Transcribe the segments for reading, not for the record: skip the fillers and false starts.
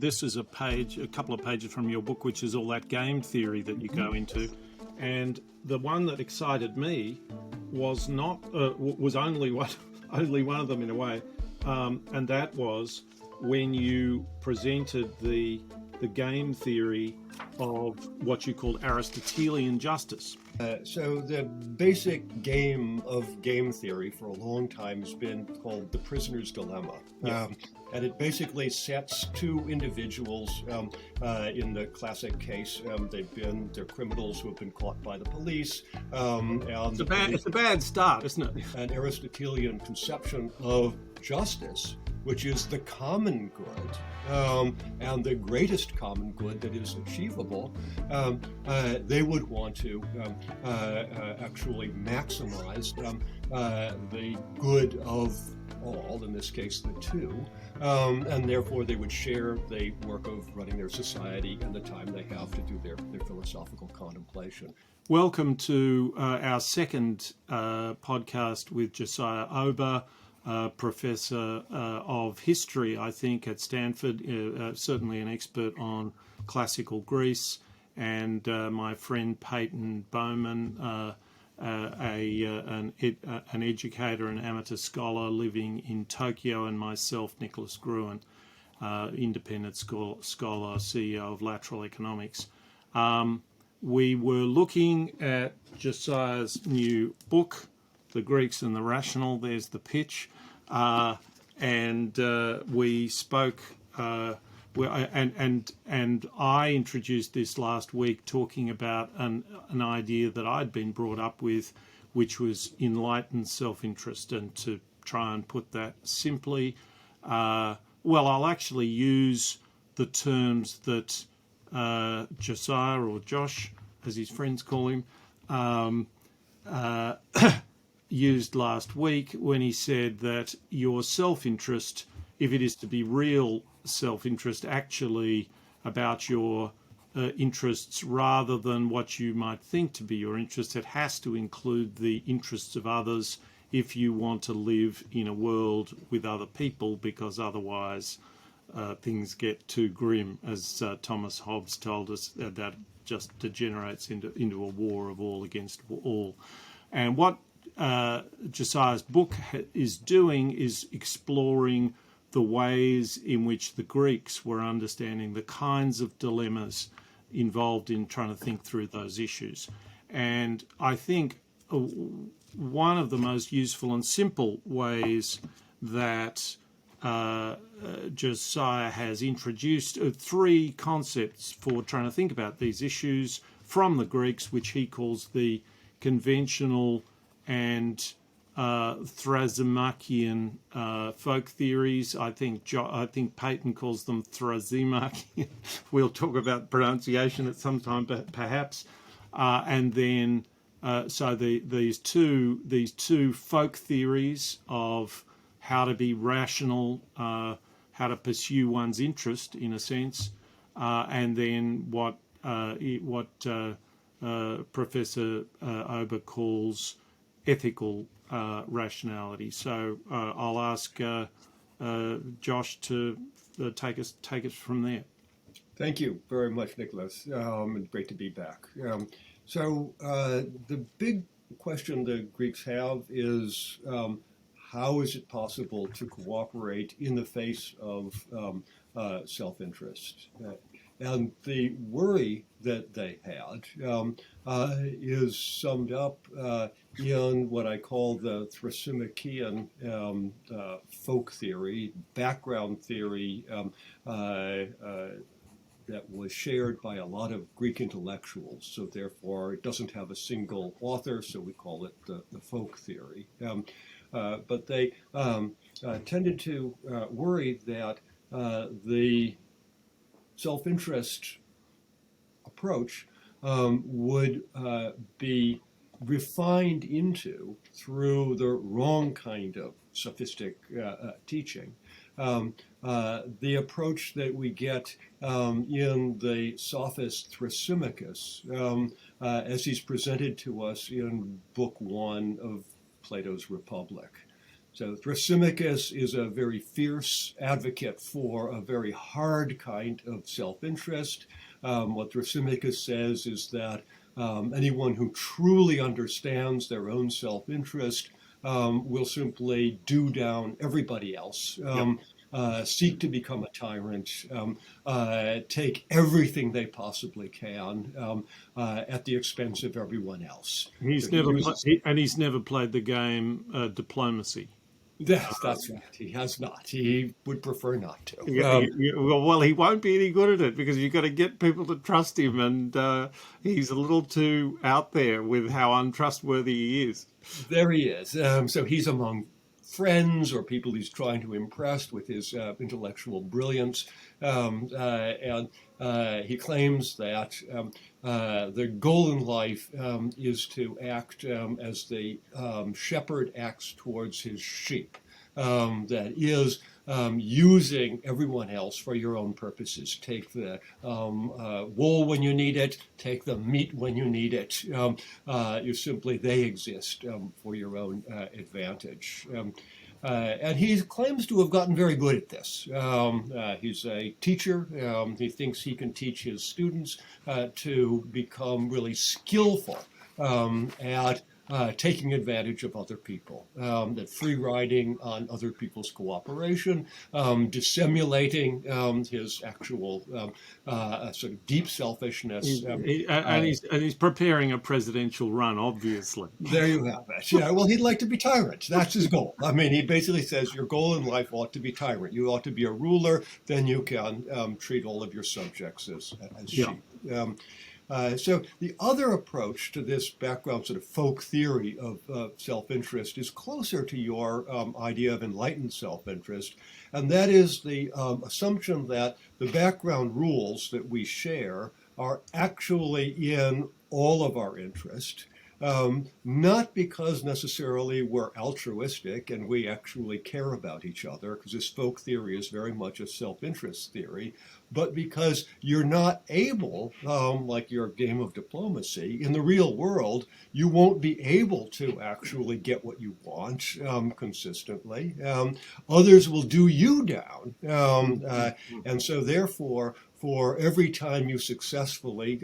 This is a couple of pages from your book, which is all that game theory that you go into. And the one that excited me was only one of them in a way, and that was when you presented the game theory of what you called Aristotelian justice. So the basic game of game theory for a long time has been called the prisoner's dilemma. Yeah. And it basically sets two individuals, in the classic case, they're criminals who have been caught by the police. It's a bad start, isn't it? An Aristotelian conception of justice, which is the common good, and the greatest common good that is achievable, they would want to actually maximize the good of all, in this case the two, and therefore they would share the work of running their society and the time they have to do their philosophical contemplation. Welcome to our second podcast with Josiah Ober, professor of history, I think, at Stanford, certainly an expert on classical Greece, and my friend Peyton Bowman, an educator and amateur scholar living in Tokyo, and myself, Nicholas Gruen, independent scholar, CEO of Lateral Economics. We were looking at Josiah's new book, The Greeks and the Rational. There's the pitch. And we spoke, and I introduced this last week talking about an idea that I'd been brought up with, which was enlightened self-interest. And to try and put that simply, I'll actually use the terms that Josiah, or Josh, as his friends call him, used last week when he said that your self-interest, if it is to be real self-interest, actually about your interests rather than what you might think to be your interests, it has to include the interests of others if you want to live in a world with other people, because otherwise things get too grim, as Thomas Hobbes told us, that just degenerates into a war of all against all. And what Josiah's book is doing is exploring the ways in which the Greeks were understanding the kinds of dilemmas involved in trying to think through those issues. And I think one of the most useful and simple ways that Josiah has introduced three concepts for trying to think about these issues from the Greeks, which he calls the conventional and Thrasimachus folk theories. I think Peyton calls them Thrasimachus. We'll talk about pronunciation at some time, perhaps. And then these two folk theories of how to be rational, how to pursue one's interest, in a sense, and then what Professor Ober calls ethical rationality. So I'll ask Josh to take us from there. Thank you very much, Nicholas. And great to be back. So the big question the Greeks have is, how is it possible to cooperate in the face of self-interest? And the worry that they had is summed up in what I call the Thrasimachus folk theory, background theory that was shared by a lot of Greek intellectuals. So therefore, it doesn't have a single author, so we call it the folk theory. But they tended to worry that the self-interest approach would be refined into through the wrong kind of sophistic teaching. The approach that we get in the sophist Thrasimachus, as he's presented to us in Book 1 of Plato's Republic. So Thrasymachus is a very fierce advocate for a very hard kind of self-interest. What Thrasymachus says is that anyone who truly understands their own self-interest will simply do down everybody else. Seek to become a tyrant, take everything they possibly can at the expense of everyone else. He's So he never uses, he's never played the game diplomacy. that's right. He has not. He would prefer not to. Well, he won't be any good at it because you've got to get people to trust him, and he's a little too out there with how untrustworthy he is. There he is. So he's among friends or people he's trying to impress with his intellectual brilliance. And he claims that the goal in life is to act as the shepherd acts towards his sheep. That is, using everyone else for your own purposes. Take the wool when you need it, take the meat when you need it. You simply, they exist for your own advantage. And he claims to have gotten very good at this. He's a teacher. He thinks he can teach his students to become really skillful at taking advantage of other people, that free riding on other people's cooperation, dissimulating his actual sort of deep selfishness. And he's preparing a presidential run, obviously. There you have it. Yeah, well, he'd like to be tyrant. That's his goal. I mean, he basically says your goal in life ought to be tyrant. You ought to be a ruler. Then you can treat all of your subjects as sheep. So the other approach to this background sort of folk theory of self-interest is closer to your idea of enlightened self-interest, and that is the assumption that the background rules that we share are actually in all of our interest. Not because necessarily we're altruistic and we actually care about each other, because this folk theory is very much a self-interest theory, but because you're not able, like your game of diplomacy, in the real world, you won't be able to actually get what you want consistently. Others will do you down. And so therefore, for every time you successfully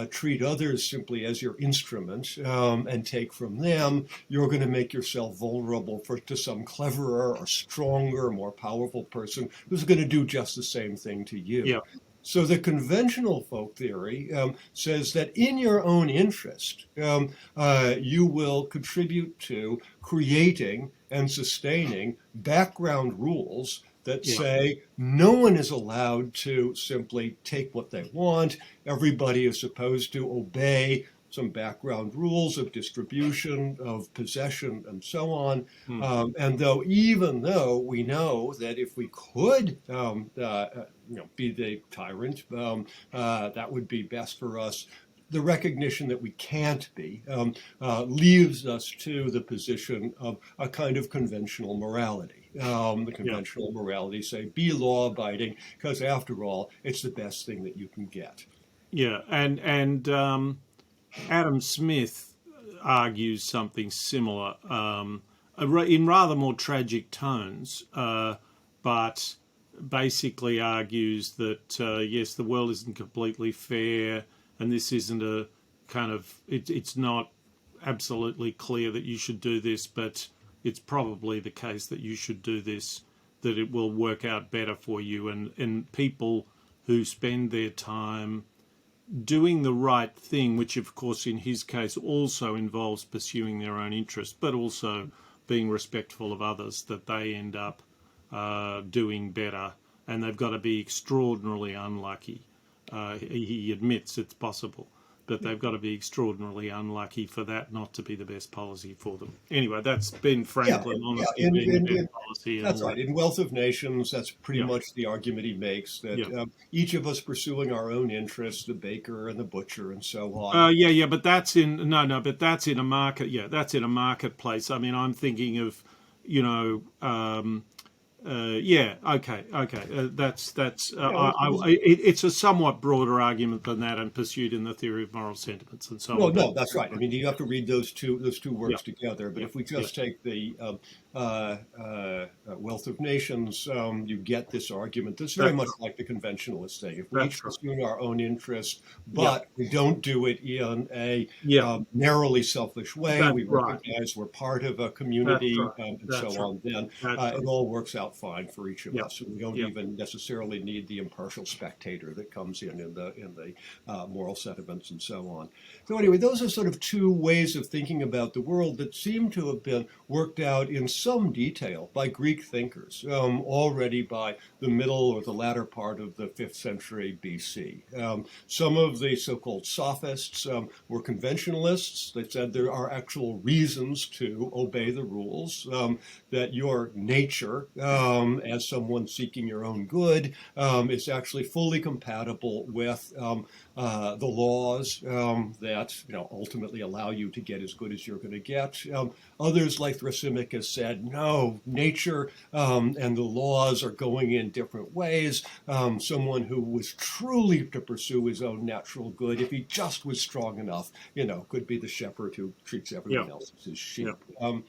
treat others simply as your instrument and take from them, you're going to make yourself vulnerable to some cleverer or stronger, more powerful person who's going to do just the same thing to you. Yeah. So the conventional folk theory says that in your own interest, you will contribute to creating and sustaining background rules that say no one is allowed to simply take what they want. Everybody is supposed to obey some background rules of distribution, of possession, and so on. And even though we know that if we could be the tyrant, that would be best for us, the recognition that we can't be leaves us to the position of a kind of conventional morality. The conventional morality say, be law-abiding, because after all, it's the best thing that you can get. Yeah, and Adam Smith argues something similar in rather more tragic tones, but basically argues that, yes, the world isn't completely fair, and this isn't a kind of, it's not absolutely clear that you should do this, but it's probably the case that you should do this, that it will work out better for you. And people who spend their time doing the right thing, which of course in his case also involves pursuing their own interest, but also being respectful of others, that they end up doing better, and they've got to be extraordinarily unlucky. He admits it's possible, but they've got to be extraordinarily unlucky for that not to be the best policy for them. Anyway, that's Ben Franklin honestly being the best policy. That's right. In Wealth of Nations, that's pretty much the argument he makes, that each of us pursuing our own interests, the baker and the butcher and so on. But that's in but that's in a market. Yeah, that's in a marketplace. I mean, I'm thinking of, it's a somewhat broader argument than that, and pursued in the theory of moral sentiments and so on. No, that's right. I mean, you have to read those two works together. But if we just take the Wealth of Nations, you get this argument that's very That's much like the conventionalist thing. If we that's each right. pursue our own interest, Yep. but we don't do it in a Yeah. narrowly selfish way, That's we right. recognize we're part of a That's community right. and so That's right. on, then That's it right. all works out fine for each of Yep. us. We don't Yep. even necessarily need the impartial spectator that comes in the moral sentiments and so on. So anyway, those are sort of two ways of thinking about the world that seem to have been worked out in some detail by Greek thinkers already by the middle or the latter part of the 5th century BC. Some of the so-called sophists were conventionalists. They said there are actual reasons to obey the rules, that your nature as someone seeking your own good is actually fully compatible with the laws that ultimately allow you to get as good as you're going to get. Others, like Thrasimachus, said, no, nature and the laws are going in different ways. Someone who was truly to pursue his own natural good, if he just was strong enough, could be the shepherd who treats everyone Yep. else as his Yep. sheep. But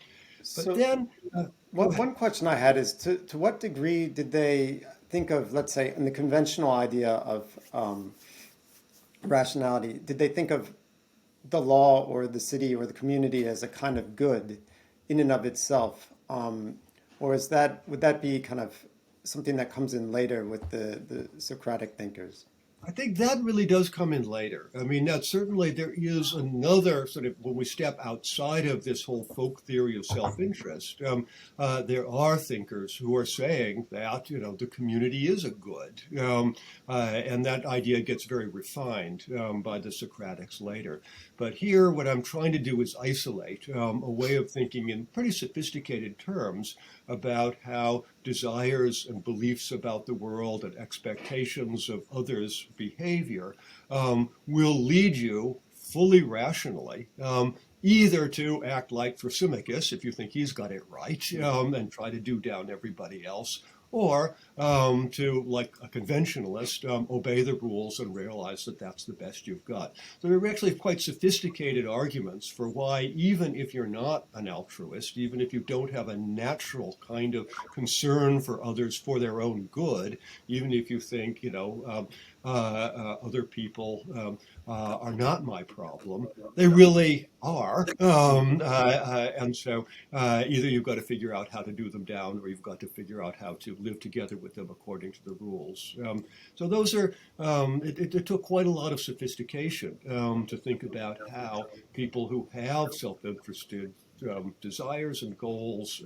So then, go ahead. one question I had is to what degree did they think of, let's say, in the conventional idea of rationality, did they think of the law or the city or the community as a kind of good in and of itself? Or would that be kind of something that comes in later with the Socratic thinkers? I think that really does come in later. I mean, that certainly there is another sort of, when we step outside of this whole folk theory of self-interest, there are thinkers who are saying that, the community is a good. And that idea gets very refined by the Socratics later. But here, what I'm trying to do is isolate a way of thinking in pretty sophisticated terms about how desires and beliefs about the world and expectations of others' behavior will lead you fully rationally either to act like Thrasymachus, if you think he's got it right, and try to do down everybody else, or to, like a conventionalist, obey the rules and realize that that's the best you've got. So there are actually quite sophisticated arguments for why, even if you're not an altruist, even if you don't have a natural kind of concern for others for their own good, even if you think, other people are not my problem, they really are. And so either you've got to figure out how to do them down, or you've got to figure out how to live together with them according to the rules. So those are, it took quite a lot of sophistication to think about how people who have self-interested desires and goals,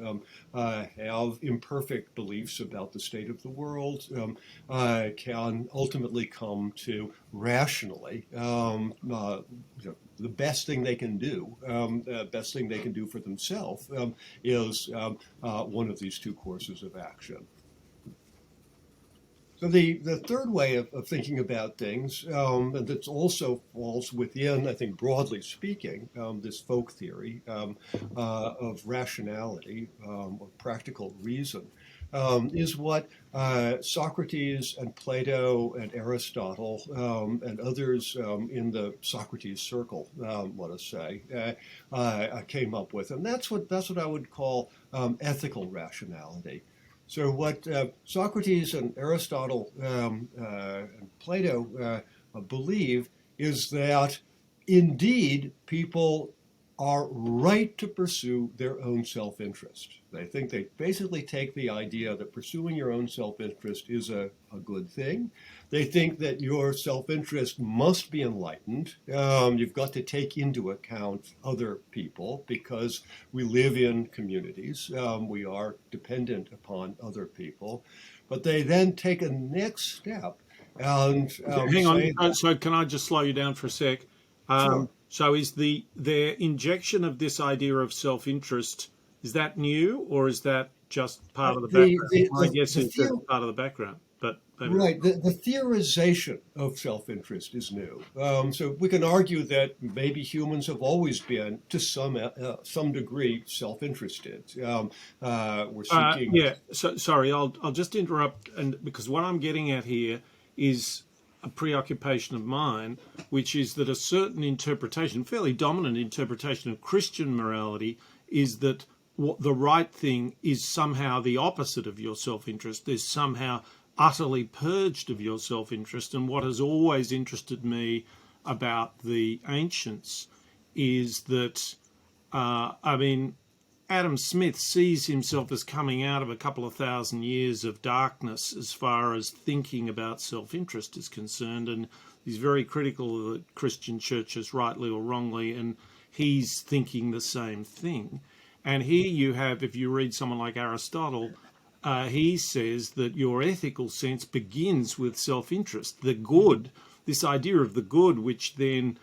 have imperfect beliefs about the state of the world, can ultimately come to rationally the best thing they can do, best thing they can do for themselves is one of these two courses of action. So the third way of thinking about things, and that also falls within, I think, broadly speaking, this folk theory of rationality or practical reason, is what Socrates and Plato and Aristotle and others in the Socrates circle, let us say, came up with, and that's what I would call ethical rationality. So what Socrates and Aristotle and Plato believe is that indeed people are right to pursue their own self-interest. They think they basically take the idea that pursuing your own self-interest is a good thing. They think that your self-interest must be enlightened. You've got to take into account other people because we live in communities. We are dependent upon other people. But they then take a next step and Hang say on. that, So can I just slow you down for a sec? sure. So is their injection of this idea of self-interest, is that new, or is that just part of the The, background? the, My the, guess the, is that theor- it's part of the background, but maybe not. Right. The theorization of self-interest is new. So we can argue that maybe humans have always been, to some degree, self-interested. We're seeking. Yeah. So sorry, I'll just interrupt, and because what I'm getting at here is a preoccupation of mine, which is that a certain interpretation, fairly dominant interpretation of Christian morality, is that what the right thing is somehow the opposite of your self-interest, is somehow utterly purged of your self-interest. And what has always interested me about the ancients is that, I mean, Adam Smith sees himself as coming out of a couple of thousand years of darkness as far as thinking about self-interest is concerned, and he's very critical of the Christian churches, rightly or wrongly, and he's thinking the same thing. And here you have, if you read someone like Aristotle, he says that your ethical sense begins with self-interest. The good, this idea of the good, which then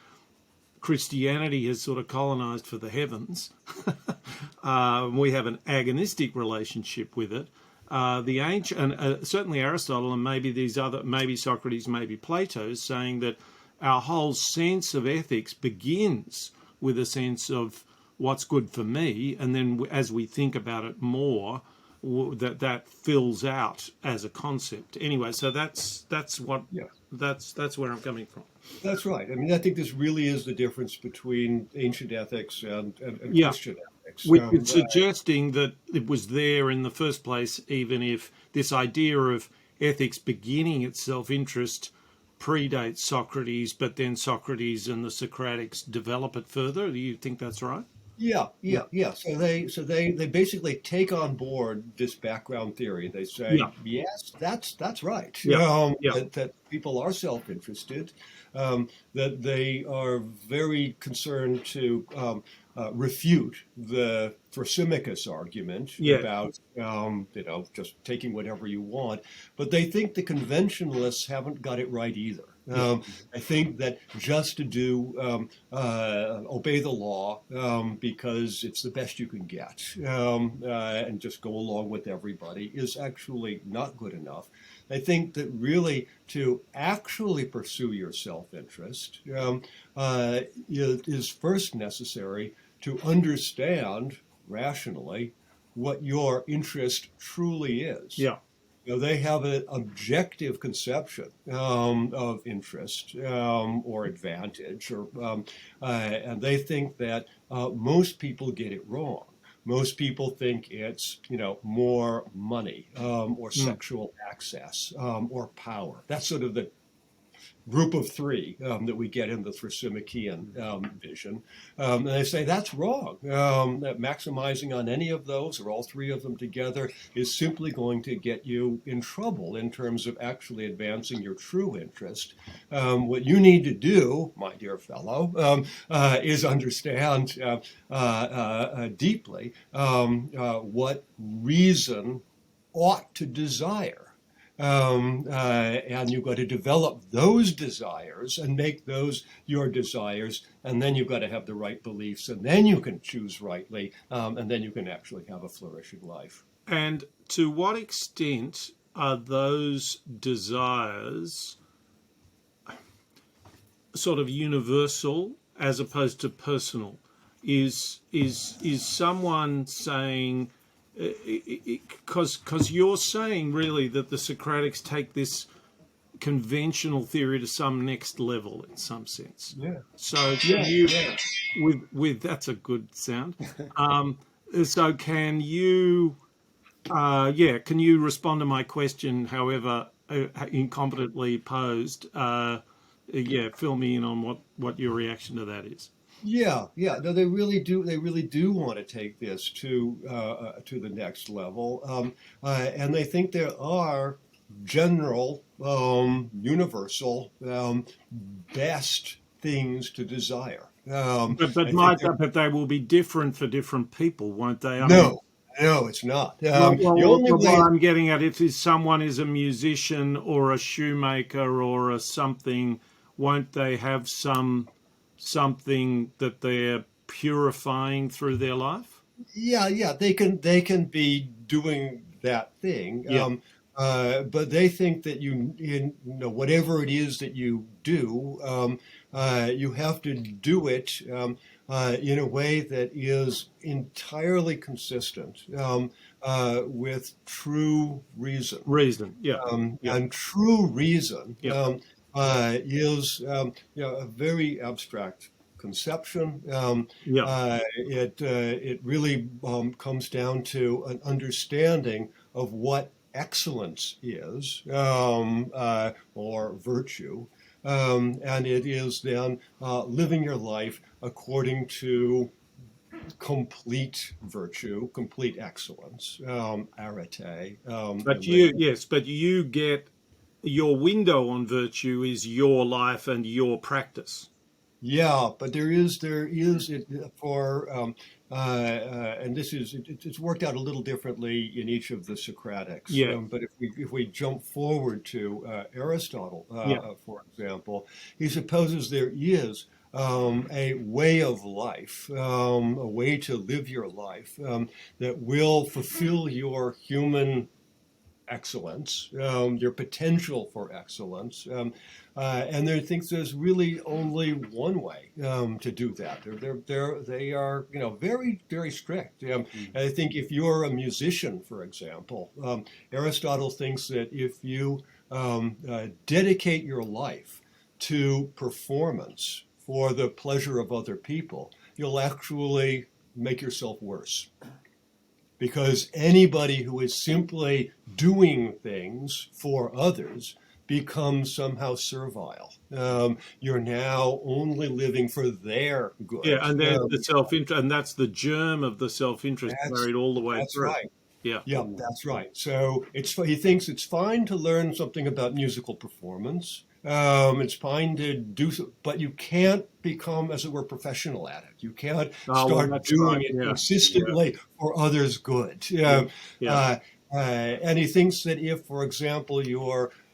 Christianity has sort of colonized for the heavens. We have an agonistic relationship with it. The ancient, and certainly Aristotle, and maybe these other, maybe Socrates, maybe Plato, is saying that our whole sense of ethics begins with a sense of what's good for me, and then as we think about it more, that fills out as a concept. Anyway, so that's what that's where I'm coming from. That's right. I mean, I think this really is the difference between ancient ethics and Christian ethics. Which is suggesting that it was there in the first place, even if this idea of ethics beginning its self-interest predates Socrates, but then Socrates and the Socratics develop it further. Do you think that's right? Yeah. So they basically take on board this background theory. They say, yes, that's right. That people are self-interested. That they are very concerned to refute the Thrasimachus argument about just taking whatever you want. But they think the conventionalists haven't got it right either. I think that just to obey the law because it's the best you can get and just go along with everybody is actually not good enough. I think that really to actually pursue your self-interest is first necessary to understand rationally what your interest truly is. Yeah. They have an objective conception of interest or advantage, and they think that most people get it wrong. Most people think it's more money or sexual access or power. That's sort of the group of three that we get in the Thrasymachian vision. And they say that's wrong, that maximizing on any of those or all three of them together is simply going to get you in trouble in terms of actually advancing your true interest. What you need to do, my dear fellow, is understand deeply what reason ought to desire. And you've got to develop those desires and make those your desires, and then you've got to have the right beliefs, and then you can choose rightly, and then you can actually have a flourishing life. And to what extent are those desires sort of universal as opposed to personal? Is someone saying, because you're saying really that the Socratics take this conventional theory to some next level in some sense. Yeah. So with that's a good sound. So can you respond to my question, however incompetently posed? Fill me in on what your reaction to that is. Yeah. No, they really do. They really do want to take this to the next level, and they think there are general, universal, best things to desire. But they will be different for different people, won't they? No, it's not. What I'm getting at, if someone is a musician or a shoemaker or a something, won't they have something that they're purifying through their life? Yeah, they can be doing that thing. But they think that whatever it is that you do, you have to do it in a way that is entirely consistent with true reason. And true reason is a very abstract conception. Yeah. It really comes down to an understanding of what excellence is, or virtue, and it is then living your life according to complete virtue, complete excellence, arete. But you get your window on virtue is your life and your practice. Yeah, but there is it for and it's worked out a little differently in each of the Socratics. Yeah. But if we jump forward to Aristotle, Yeah. for example, he supposes there is a way of life, a way to live your life that will fulfill your human excellence, your potential for excellence, and they think there's really only one way to do that. They are very very strict. And I think if you're a musician, for example, Aristotle thinks that if you dedicate your life to performance for the pleasure of other people, you'll actually make yourself worse, because anybody who is simply doing things for others becomes somehow servile. You're now only living for their Yeah, good. and there's the self-interest, and that's the germ of the self-interest That's carried all the way that's through. right. Yeah. Yeah, that's right. So he thinks it's fine to learn something about musical performance. It's fine to do so, but you can't become, as it were, professional at it. You can't Oh, well, start that's right. doing it Yeah. Yeah. consistently for others' good. Yeah. Yeah. And he thinks that if, for example,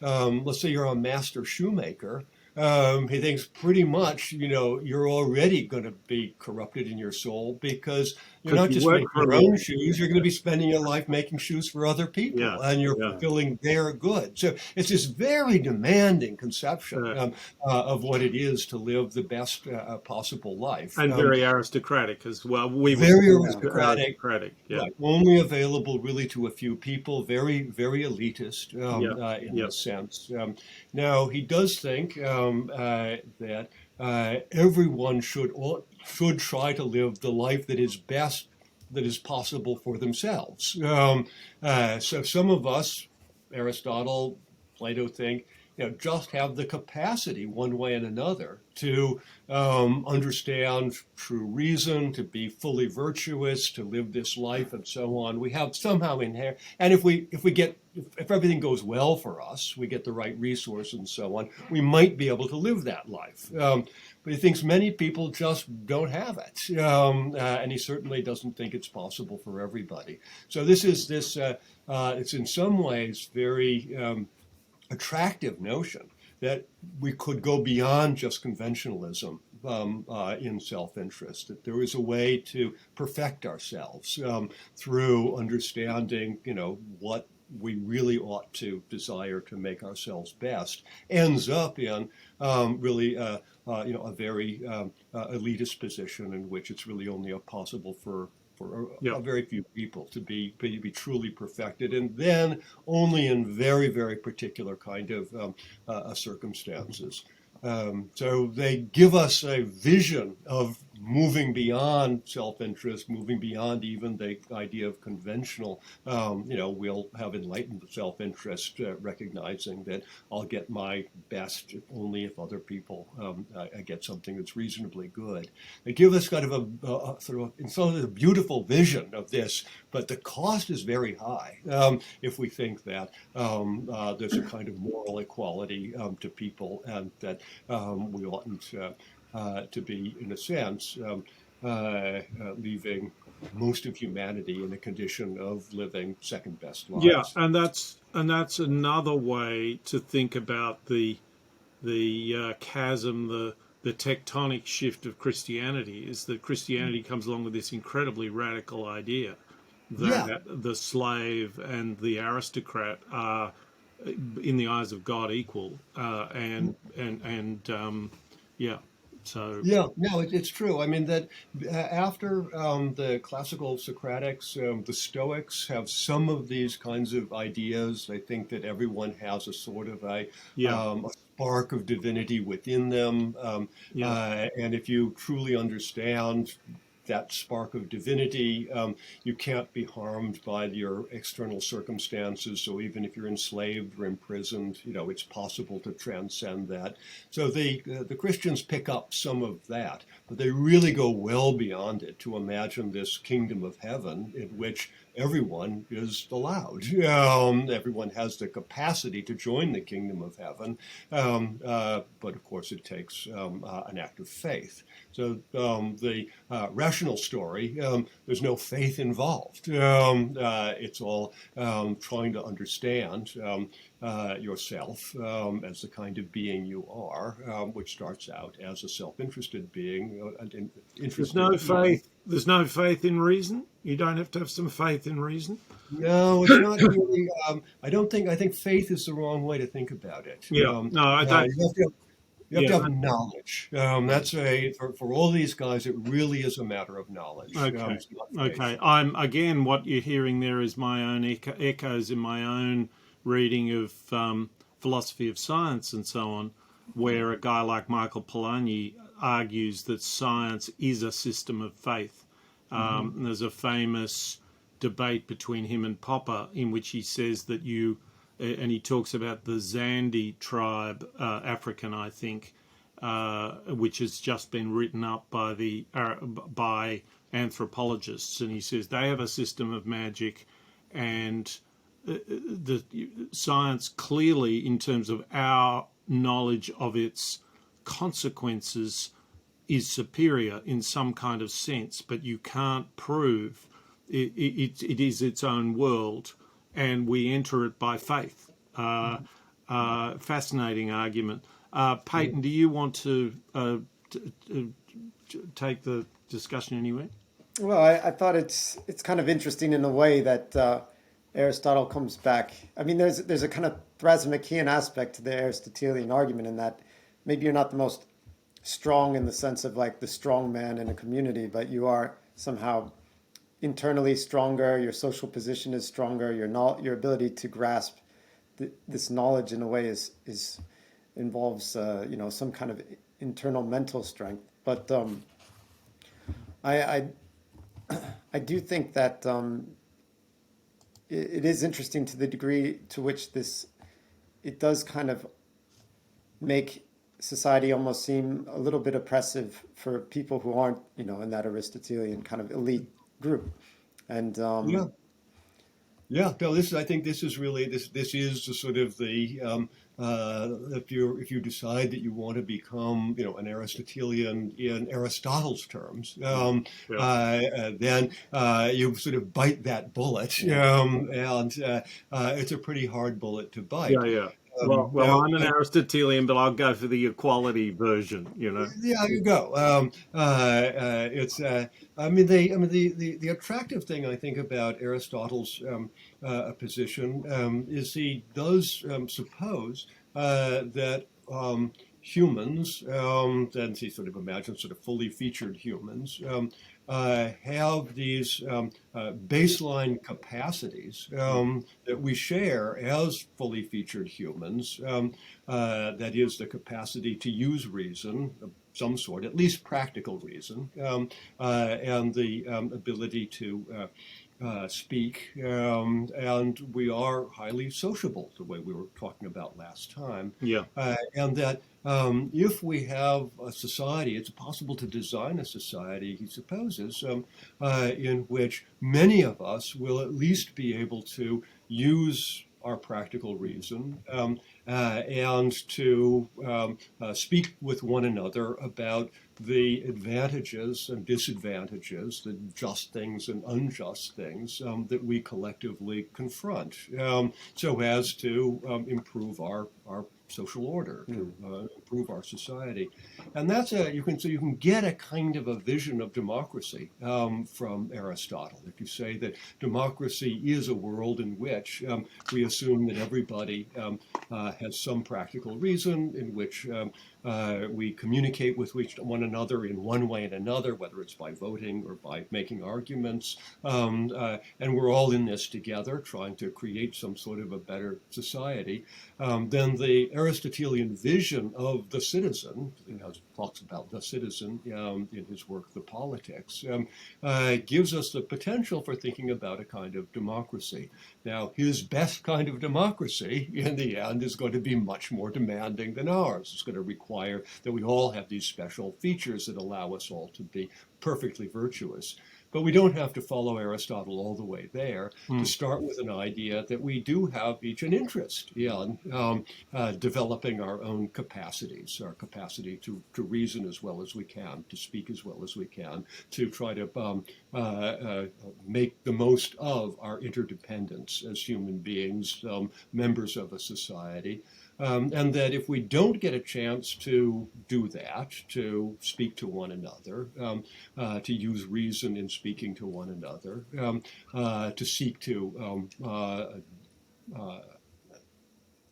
let's say you're a master shoemaker, he thinks pretty much, you're already going to be corrupted in your soul, because you're Because not you just work making for a your own living. shoes, you're going to be spending your life making shoes for other Yeah. people, and you're Yeah. fulfilling their good. So it's this very demanding conception of what it is to live the best possible life. And very aristocratic as well. We would Very say aristocratic, aristocratic. Yeah. right? Only available really to a few people. Very, very elitist Yeah. in Yeah. this sense. Now he does think that everyone should try to live the life that is best, that is possible for themselves. So some of us, Aristotle, Plato, think just have the capacity, one way and another, to understand true reason, to be fully virtuous, to live this life, and so on. We have somehow inherent, and if everything goes well for us, we get the right resource and so on, we might be able to live that life. But he thinks many people just don't have it, and he certainly doesn't think it's possible for everybody. So it's in some ways very attractive notion that we could go beyond just conventionalism in self-interest, that there is a way to perfect ourselves through understanding, what we really ought to desire to make ourselves best, ends up in really a very elitist position in which it's really only possible for Yeah. a very few people to be truly perfected, and then only in very, very particular kind of circumstances. So they give us a vision of moving beyond self-interest, moving beyond even the idea of conventional, we'll have enlightened self-interest, recognizing that I'll get my best only if other people get something that's reasonably good. They give us kind of a beautiful vision of this, but the cost is very high if we think that there's a kind of moral equality to people, and that we oughtn't to be, in a sense, leaving most of humanity in a condition of living second best Yeah, lives. and that's another way to think about the chasm, the tectonic shift of Christianity, is that Christianity comes along with this incredibly radical idea Yeah, that the slave and the aristocrat are, in the eyes of God, equal, yeah. So yeah, no, it's true. I mean that after the classical Socratics, the Stoics have some of these kinds of ideas. They think that everyone has a sort of a yeah, spark of divinity within them. And if you truly understand that spark of divinity, you can't be harmed by your external circumstances. So even if you're enslaved or imprisoned, it's possible to transcend that. So the Christians pick up some of that, but they really go well beyond it to imagine this kingdom of heaven in which everyone is allowed. Everyone has the capacity to join the kingdom of heaven, but of course it takes an act of faith. So the rational story, there's no faith involved. It's all trying to understand yourself as the kind of being you are, which starts out as a self-interested being. There's no faith. There's no faith in reason. You don't have to have some faith in reason. No, it's not really. I think faith is the wrong way to think about it. Yeah. No, I don't. You have to have knowledge. That's for all these guys, it really is a matter of knowledge. Okay. It's not faith. Okay. Again, what you're hearing there is my own echoes in my own reading of philosophy of science and so on, where a guy like Michael Polanyi argues that science is a system of faith. And there's a famous debate between him and Popper in which he says that and he talks about the Zandi tribe, African, I think, which has just been written up by anthropologists, and he says they have a system of magic, and the science clearly, in terms of our knowledge of its consequences, is superior in some kind of sense, but you can't prove it is its own world, and we enter it by faith. Fascinating argument. Peyton, do you want to take the discussion anywhere? Well, I thought it's kind of interesting in a way that Aristotle comes back. I mean, there's a kind of Thrasimachus aspect to the Aristotelian argument in that maybe you're not the most strong in the sense of like the strong man in a community, but you are somehow internally stronger. Your social position is stronger. Your ability to grasp this knowledge in a way involves some kind of internal mental strength. But I do think that it is interesting to the degree to which it does kind of make society almost seem a little bit oppressive for people who aren't, in that Aristotelian kind of elite group. And no, I think this is really this is the sort of the if you decide that you want to become an Aristotelian in Aristotle's terms, then you sort of bite that bullet, and it's a pretty hard bullet to bite. Yeah. Well, I'm an Aristotelian, but I'll go for the equality version. Yeah, you go. The attractive thing I think about Aristotle's position is he does suppose that humans, and he sort of imagines sort of fully featured humans, have these baseline capacities that we share as fully featured humans. That is the capacity to use reason of some sort, at least practical reason, and the ability to speak, and we are highly sociable, the way we were talking about last time. Yeah. And that if we have a society, it's possible to design a society, he supposes, in which many of us will at least be able to use our practical reason and to speak with one another about the advantages and disadvantages, the just things and unjust things that we collectively confront, so as to improve our social order, to improve our society. And that's you can get a kind of a vision of democracy from Aristotle. If you say that democracy is a world in which we assume that everybody has some practical reason, in which we communicate with one another in one way and another, whether it's by voting or by making arguments, and we're all in this together, trying to create some sort of a better society, then the Aristotelian vision of the citizen, talks about the citizen in his work, The Politics, gives us the potential for thinking about a kind of democracy. Now, his best kind of democracy, in the end, is going to be much more demanding than ours. It's going to require that we all have these special features that allow us all to be perfectly virtuous. But we don't have to follow Aristotle all the way there to start with an idea that we do have each an interest in developing our own capacities, our capacity to reason as well as we can, to speak as well as we can, to try to make the most of our interdependence as human beings, members of a society. And that if we don't get a chance to do that, to speak to one another, to use reason in speaking to one another, to seek to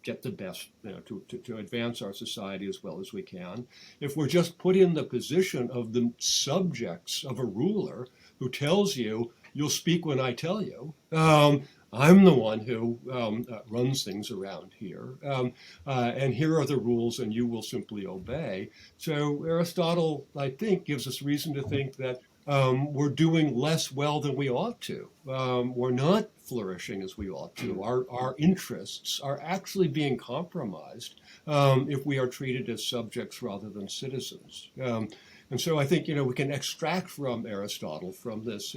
get the best, to advance our society as well as we can, if we're just put in the position of the subjects of a ruler who tells you, you'll speak when I tell you, I'm the one who runs things around here, and here are the rules, and you will simply obey. So Aristotle, I think, gives us reason to think that we're doing less well than we ought to. We're not flourishing as we ought to. Our interests are actually being compromised if we are treated as subjects rather than citizens. And so I think, we can extract from Aristotle, from this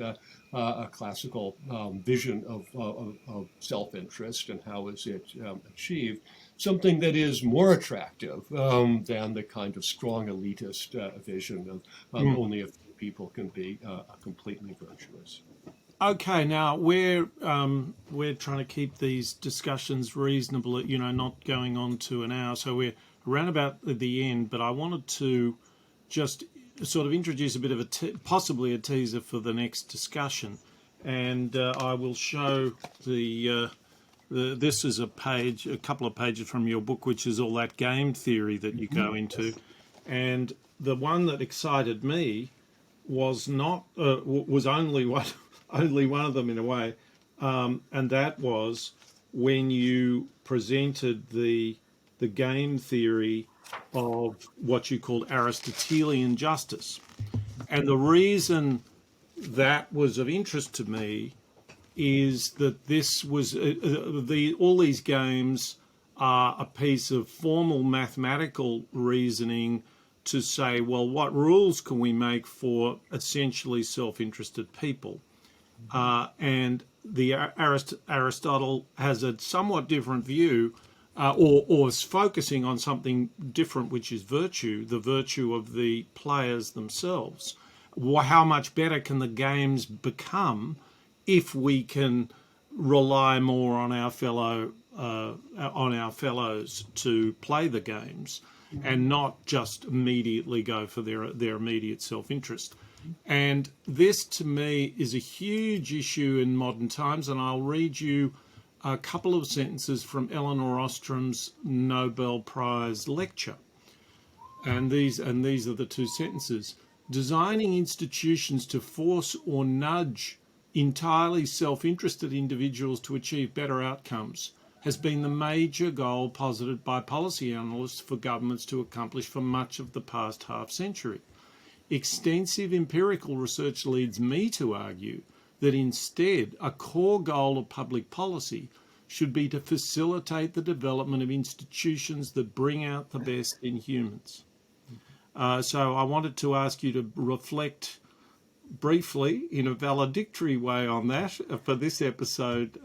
classical vision of self-interest and how is it achieved, something that is more attractive than the kind of strong elitist vision of only a few people can be completely virtuous. Okay, now we're trying to keep these discussions reasonable, not going on to an hour. So we're around about the end, but I wanted to just sort of introduce a bit of possibly a teaser for the next discussion, and I will show this is a couple of pages from your book, which is all that game theory that you go into, and the one that excited me was not was only one of them in a way, and that was when you presented the game theory of what you called Aristotelian justice. And the reason that was of interest to me is that this was all these games are a piece of formal mathematical reasoning to say, well, what rules can we make for essentially self-interested people? And the Aristotle has a somewhat different view, or is focusing on something different, which is virtue, the virtue of the players themselves. How much better can the games become if we can rely more on our fellows to play the games, and not just immediately go for their immediate self-interest? And this, to me, is a huge issue in modern times, and I'll read you a couple of sentences from Elinor Ostrom's Nobel Prize lecture. And these are the two sentences. Designing institutions to force or nudge entirely self-interested individuals to achieve better outcomes has been the major goal posited by policy analysts for governments to accomplish for much of the past half-century. Extensive empirical research leads me to argue that instead a core goal of public policy should be to facilitate the development of institutions that bring out the best in humans. So I wanted to ask you to reflect briefly in a valedictory way on that for this episode,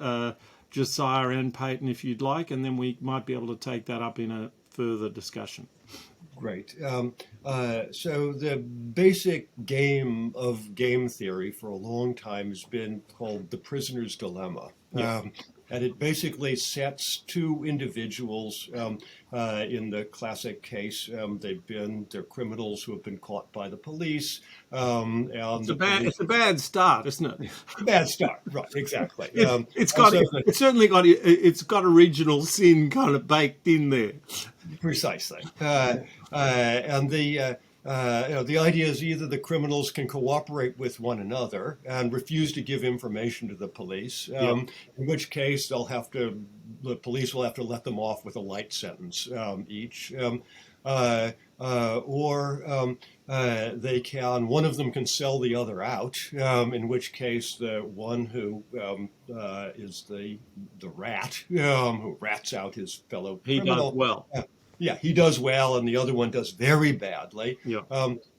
Josiah and Peyton, if you'd like, and then we might be able to take that up in a further discussion. Great. So the basic game of game theory for a long time has been called the prisoner's dilemma. Yeah. And it basically sets two individuals, in the classic case, they're criminals who have been caught by the police. It's a bad start, isn't it? A bad start, right? Exactly. It's got original sin kind of baked in there. Precisely. And the idea is either the criminals can cooperate with one another and refuse to give information to the police, Yeah. in which case the police will have to let them off with a light sentence each. One of them can sell the other out, in which case the one who is the rat, who rats out his fellow He does criminal. well. Yeah, he does well, and the other one does very badly. Yeah.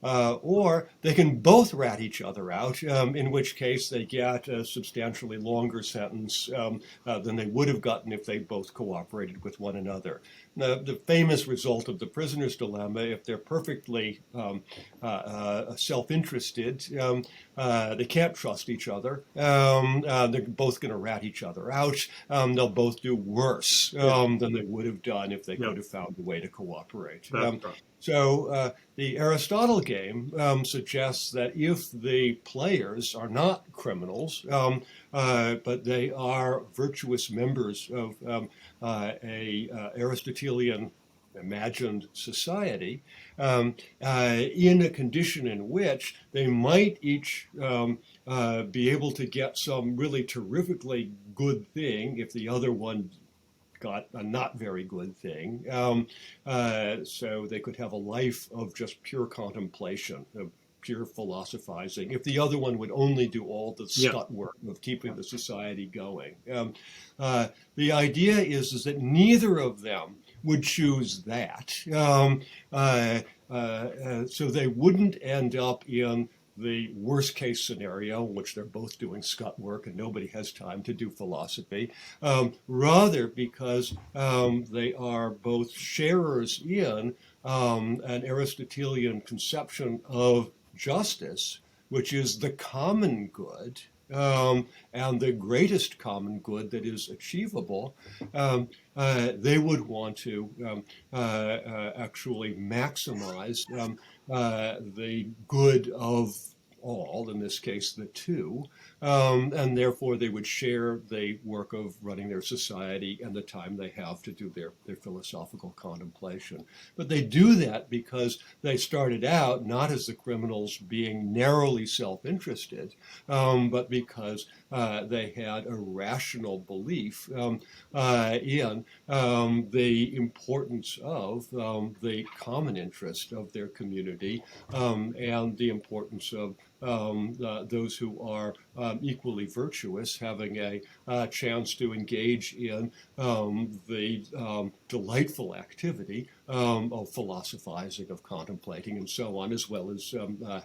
Or they can both rat each other out, in which case they get a substantially longer sentence than they would have gotten if they both cooperated with one another. The famous result of the prisoner's dilemma, if they're perfectly self-interested, they can't trust each other. They're both going to rat each other out. They'll both do worse than they would have done if they could have found a way to cooperate. That's right. So the Aristotle game suggests that if the players are not criminals, but they are virtuous members of a Aristotelian imagined society, in a condition in which they might each be able to get some really terrifically good thing if the other one got a not very good thing. So they could have a life of just pure contemplation, of pure philosophizing, if the other one would only do all the scut work of keeping the society going. The idea is that neither of them would choose that. So they wouldn't end up in the worst case scenario in which they're both doing scut work and nobody has time to do philosophy, rather because they are both sharers in an Aristotelian conception of justice, which is the common good, and the greatest common good that is achievable. They would want to actually maximize the good of all, in this case the two, and therefore they would share the work of running their society and the time they have to do their philosophical contemplation. But they do that because they started out not as the criminals being narrowly self-interested, but because they had a rational belief in the importance of the common interest of their community, and the importance of those who are equally virtuous having a chance to engage in the delightful activity of philosophizing, of contemplating, and so on, as well as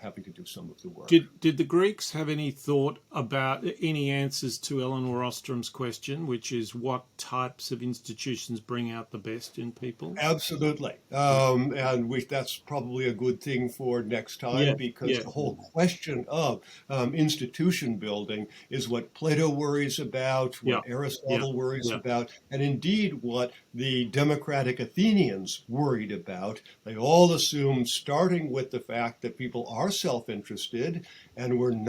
having to do some of the work. Did the Greeks have any thought about any answers to Eleanor Ostrom's question, which is what types of institutions bring out the best in people? Absolutely. And that's probably a good thing for next time, because the whole question of institution building is what Plato worries about, what Aristotle worries about, and indeed what the democratic Athenians worried about. They all assumed, starting with the fact that people are self-interested and were not